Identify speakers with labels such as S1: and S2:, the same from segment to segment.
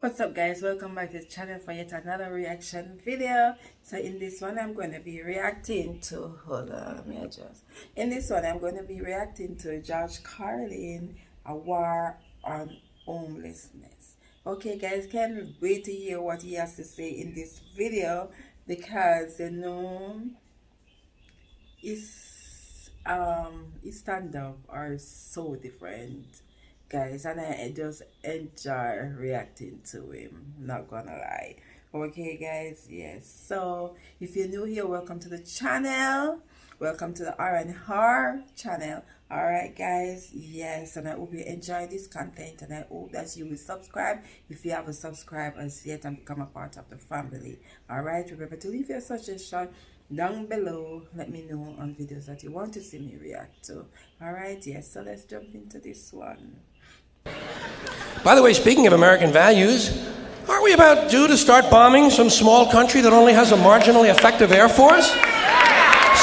S1: What's up guys, welcome back to the channel for yet another reaction video. So in this one I'm going to be reacting to, in this one I'm going to be reacting to George Carlin, A War on Homelessness. Okay guys, can't wait to hear what he has to say in this video, because his stand-up are so different guys, and I just enjoy reacting to him, not gonna lie. Okay guys, yes, so if you're new here, welcome to the channel, welcome to the R&R channel. All right guys, yes, and I hope you enjoy this content, and I hope that you will subscribe if you haven't subscribed as yet and become a part of the family. All right, remember to leave your suggestion down below. Let me know on videos that you want to see me react to. All right, yes, so let's jump into this one.
S2: By the way, speaking of American values, aren't we about due to start bombing some small country that only has a marginally effective air force?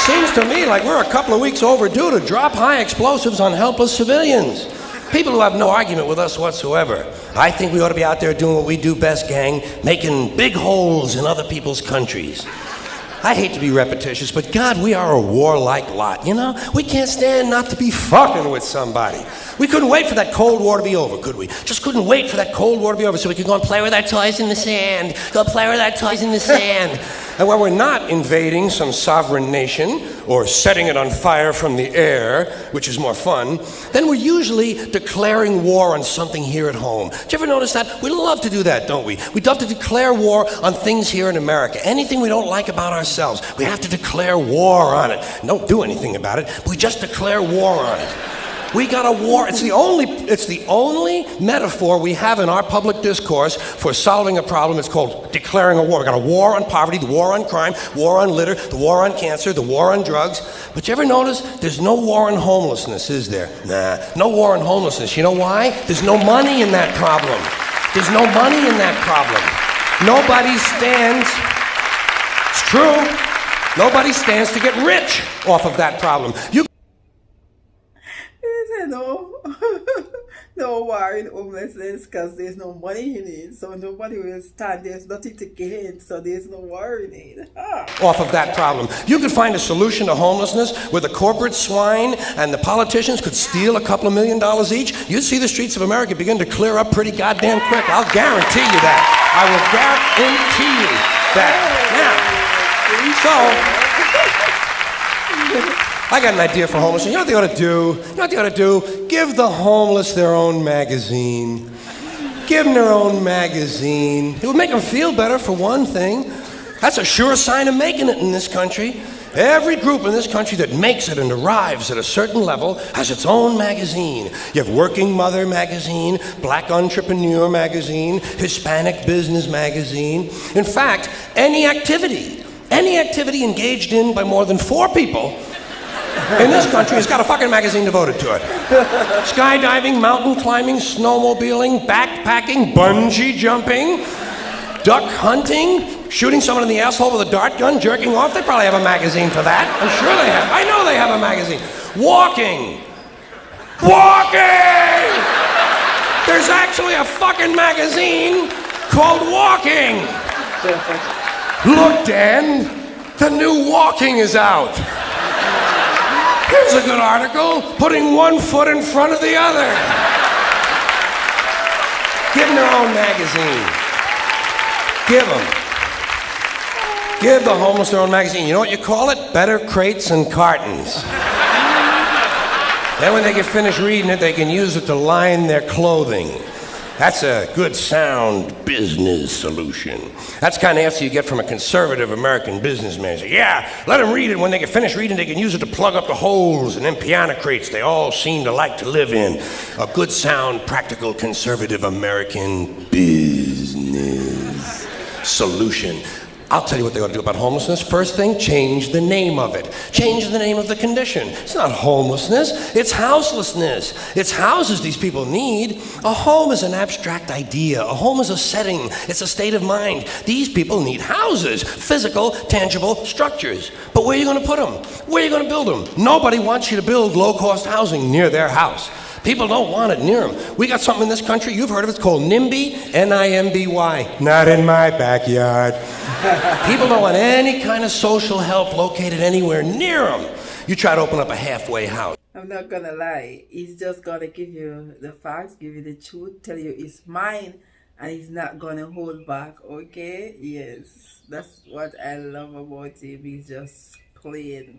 S2: Seems to me like we're a couple of weeks overdue to drop high explosives on helpless civilians. People who have no argument with us whatsoever. I think we ought to be out there doing what we do best, gang, making big holes in other people's countries. I hate to be repetitious, but God, we are a warlike lot, you know? We can't stand not to be fucking with somebody. We couldn't wait for that Cold War to be over, could we? Just couldn't wait for that Cold War to be over so we could go and play with our toys in the sand. Go play with our toys in the sand. And when we're not invading some sovereign nation or setting it on fire from the air, which is more fun, then we're usually declaring war on something here at home. Do you ever notice that? We love to do that, don't we? We love to declare war on things here in America. Anything we don't like about ourselves, we have to declare war on it. Don't do anything about it, but we just declare war on it. We got a war. It's the only metaphor we have in our public discourse for solving a problem. It's called declaring a war. We got a war on poverty, the war on crime, war on litter, the war on cancer, the war on drugs. But you ever notice there's no war on homelessness, is there? Nah, no war on homelessness. You know why? There's no money in that problem. There's no money in that problem. Nobody stands, it's true, nobody stands to get rich off of that problem.
S1: No war in homelessness, because there's no money in it, so nobody will stand. There's nothing to gain, so there's no war in it.
S2: Off of that problem. You could find a solution to homelessness where the corporate swine and the politicians could steal a couple of $1 million each. You'd see the streets of America begin to clear up pretty goddamn quick. I'll guarantee you that. I will guarantee you that. Now, so I got an idea for homelessness. You know what they ought to do? You know what they ought to do? Give the homeless their own magazine. Give them their own magazine. It would make them feel better, for one thing. That's a sure sign of making it in this country. Every group in this country that makes it and arrives at a certain level has its own magazine. You have Working Mother magazine, Black Entrepreneur magazine, Hispanic Business magazine. In fact, any activity engaged in by more than 4 people in this country has got a fucking magazine devoted to it. Skydiving, mountain climbing, snowmobiling, backpacking, bungee jumping, duck hunting, shooting someone in the asshole with a dart gun, jerking off. They probably have a magazine for that. I'm sure they have. I know they have a magazine. Walking. There's actually a fucking magazine called Walking. Look, Dan, the new Walking is out. Here's a good article, putting one foot in front of the other. Give them their own magazine. Give the homeless their own magazine. You know what you call it? Better Crates and Cartons. Then when they get finished reading it, they can use it to line their clothing. That's a good, sound business solution. That's the kind of answer you get from a conservative American businessman. Say, yeah, let them read it. When they get finished reading, they can use it to plug up the holes in them piano crates they all seem to like to live in. A good, sound, practical, conservative American business solution. I'll tell you what they ought to do about homelessness. First thing, change the name of it. Change the name of the condition. It's not homelessness, it's houselessness. It's houses these people need. A home is an abstract idea. A home is a setting. It's a state of mind. These people need houses, physical, tangible structures. But where are you going to put them? Where are you going to build them? Nobody wants you to build low-cost housing near their house. People don't want it near them. We got something in this country, you've heard of it, it's called NIMBY, N-I-M-B-Y. Not in my backyard. People don't want any kind of social help located anywhere near them. You try to open up a halfway house.
S1: I'm not gonna lie, he's just gonna give you the facts, give you the truth, tell you it's mine, and he's not gonna hold back, okay? Yes, that's what I love about him. He's just plain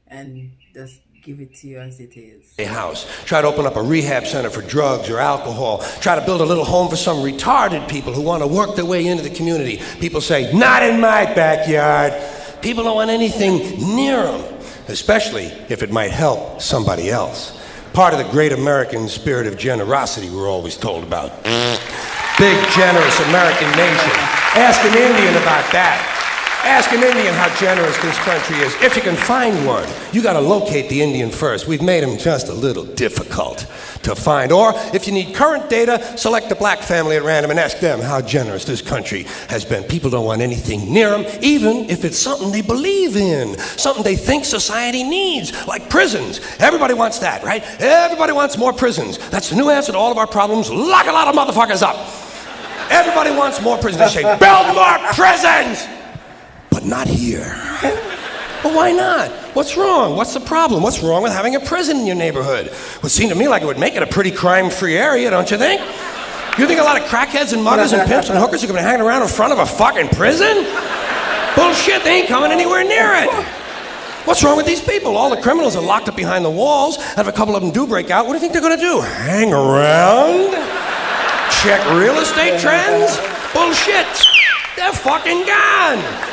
S1: and just give it to you as it is.
S2: A house. Try to open up a rehab center for drugs or alcohol. Try to build a little home for some retarded people who want to work their way into the community. People say, not in my backyard. People don't want anything near them, especially if it might help somebody else. Part of the great American spirit of generosity we're always told about. Big, generous American nation. Ask an Indian about that. Ask an Indian how generous this country is. If you can find one, you got to locate the Indian first. We've made him just a little difficult to find. Or if you need current data, select a black family at random and ask them how generous this country has been. People don't want anything near them, even if it's something they believe in, something they think society needs, like prisons. Everybody wants that, right? Everybody wants more prisons. That's the new answer to all of our problems. Lock a lot of motherfuckers up. Everybody wants more prisons. They say, build more prisons! But not here. Well, why not? What's wrong? What's the problem? What's wrong with having a prison in your neighborhood? Well, it seemed to me like it would make it a pretty crime-free area, don't you think? You think a lot of crackheads and muggers and pimps and hookers are going to be hanging around in front of a fucking prison? Bullshit, they ain't coming anywhere near it. What's wrong with these people? All the criminals are locked up behind the walls, and if a couple of them do break out, what do you think they're going to do? Hang around? Check real estate trends? Bullshit. They're fucking gone.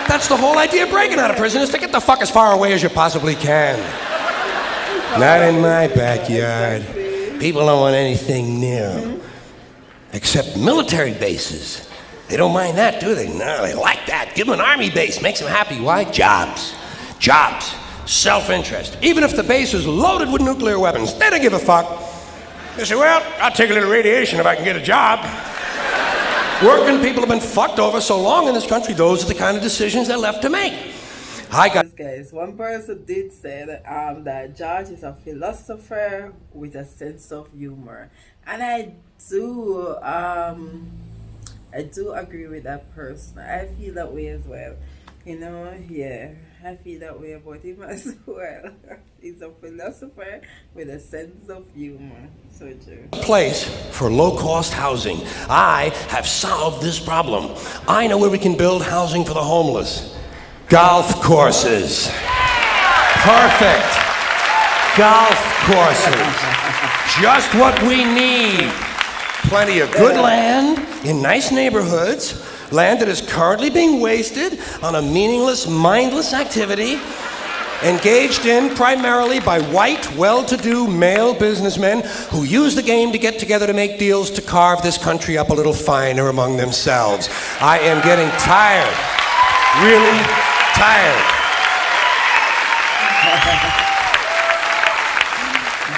S2: That's the whole idea of breaking out of prison, is to get the fuck as far away as you possibly can. Not in my backyard. People don't want anything near them. Except military bases. They don't mind that, do they? No, they like that. Give them an army base. Makes them happy. Why? Jobs. Jobs. Self-interest. Even if the base is loaded with nuclear weapons, they don't give a fuck. They say, well, I'll take a little radiation if I can get a job. Working people have been fucked over so long in this country, those are the kind of decisions they're left to make.
S1: Guys, one person did say that George is a philosopher with a sense of humor. And I do agree with that person. I feel that way as well. You know, yeah, I feel that way about him as well. He's a philosopher with a sense of humor. So true.
S2: Place for low-cost housing. I have solved this problem. I know where we can build housing for the homeless. Golf courses. Perfect. Golf courses. Just what we need. Plenty of good land in nice neighborhoods. Land that is currently being wasted on a meaningless, mindless activity engaged in primarily by white, well-to-do male businessmen who use the game to get together to make deals to carve this country up a little finer among themselves. I am getting tired. Really tired.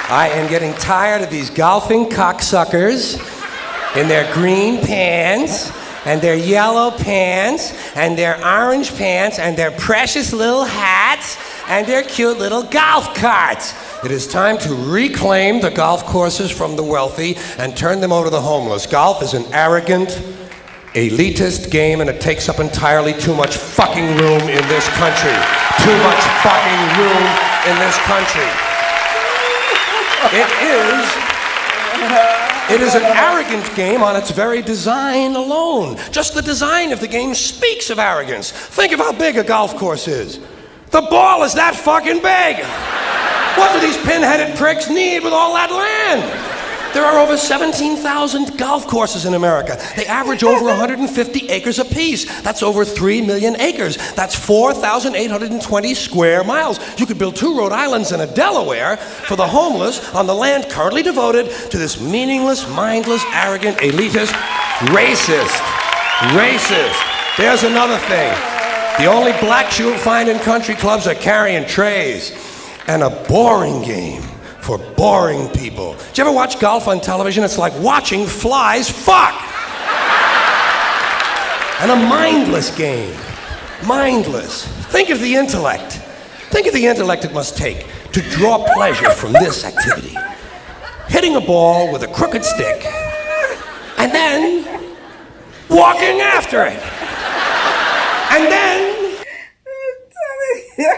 S2: I am getting tired of these golfing cocksuckers in their green pants and their yellow pants, and their orange pants, and their precious little hats, and their cute little golf carts. It is time to reclaim the golf courses from the wealthy and turn them over to the homeless. Golf is an arrogant, elitist game, and it takes up entirely too much fucking room in this country. Too much fucking room in this country. It is an arrogant game on its very design alone. Just the design of the game speaks of arrogance. Think of how big a golf course is. The ball is that fucking big. What do these pin-headed pricks need with all that land? There are over 17,000 golf courses in America. They average over 150 acres apiece. That's over 3 million acres. That's 4,820 square miles. You could build 2 Rhode Islands and a Delaware for the homeless on the land currently devoted to this meaningless, mindless, arrogant, elitist, racist. There's another thing. The only blacks you'll find in country clubs are carrying trays. And a boring game for boring people. Did you ever watch golf on television? It's like watching flies fuck. And a mindless game. Mindless. Think of the intellect. Think of the intellect it must take to draw pleasure from this activity. hitting a ball with a crooked stick, and then walking after it. And then...
S1: I'm telling you.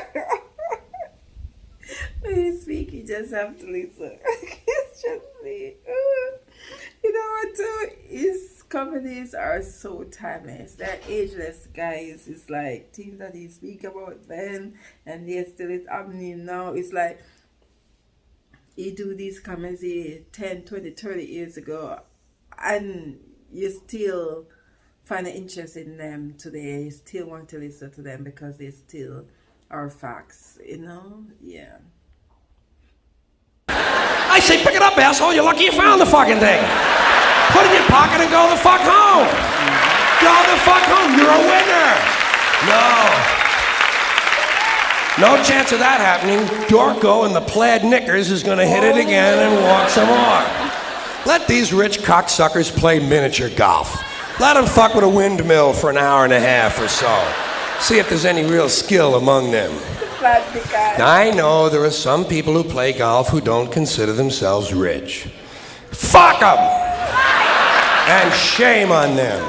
S1: When you speak, you just have to listen. It's just me. You know what, too? His comedies are so timeless. They're ageless, guys. It's like things that he speak about then, and yet still it's happening now. It's like he do these comedies 10, 20, 30 years ago, and you still find an interest in them today. You still want to listen to them because they still are facts, you know? Yeah.
S2: I say, pick it up, asshole. You're lucky you found the fucking thing. Put it in your pocket and go the fuck home. Go the fuck home. You're a winner. No chance of that happening. Dorco in the plaid knickers is going to hit it again and walk some more. Let these rich cocksuckers play miniature golf. Let them fuck with a windmill for an hour and a half or so. See if there's any real skill among them. I know there are some people who play golf who don't consider themselves rich. Fuck them! And shame on them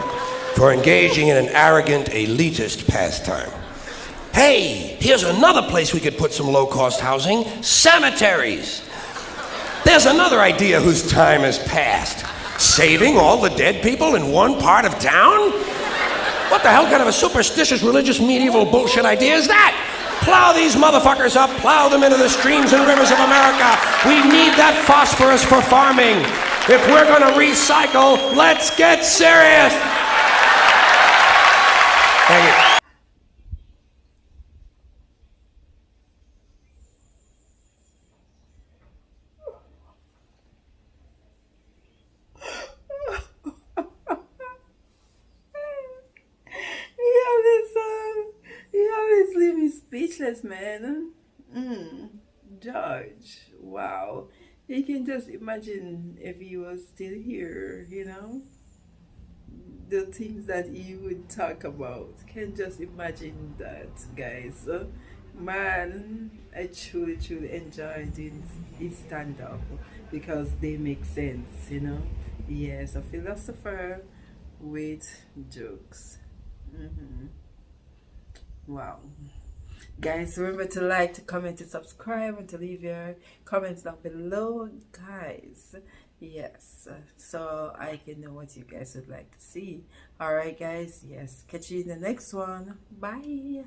S2: for engaging in an arrogant, elitist pastime. Hey, here's another place we could put some low-cost housing. Cemeteries. There's another idea whose time has passed. Saving all the dead people in one part of town? What the hell kind of a superstitious, religious, medieval bullshit idea is that? Plow these motherfuckers up, plow them into the streams and rivers of America. We need that phosphorus for farming. If we're gonna recycle, let's get serious. Thank you.
S1: You always leave me speechless, man. George, wow. You can just imagine if he was still here, you know? The things that he would talk about. Can just imagine that, guys. Man, I truly, truly enjoyed his stand-up because they make sense, you know? Yes, a philosopher with jokes. Wow. Guys, remember to like, to comment, to subscribe, and to leave your comments down below, guys. Yes, so I can know what you guys would like to see. Alright, guys. Yes, catch you in the next one. Bye.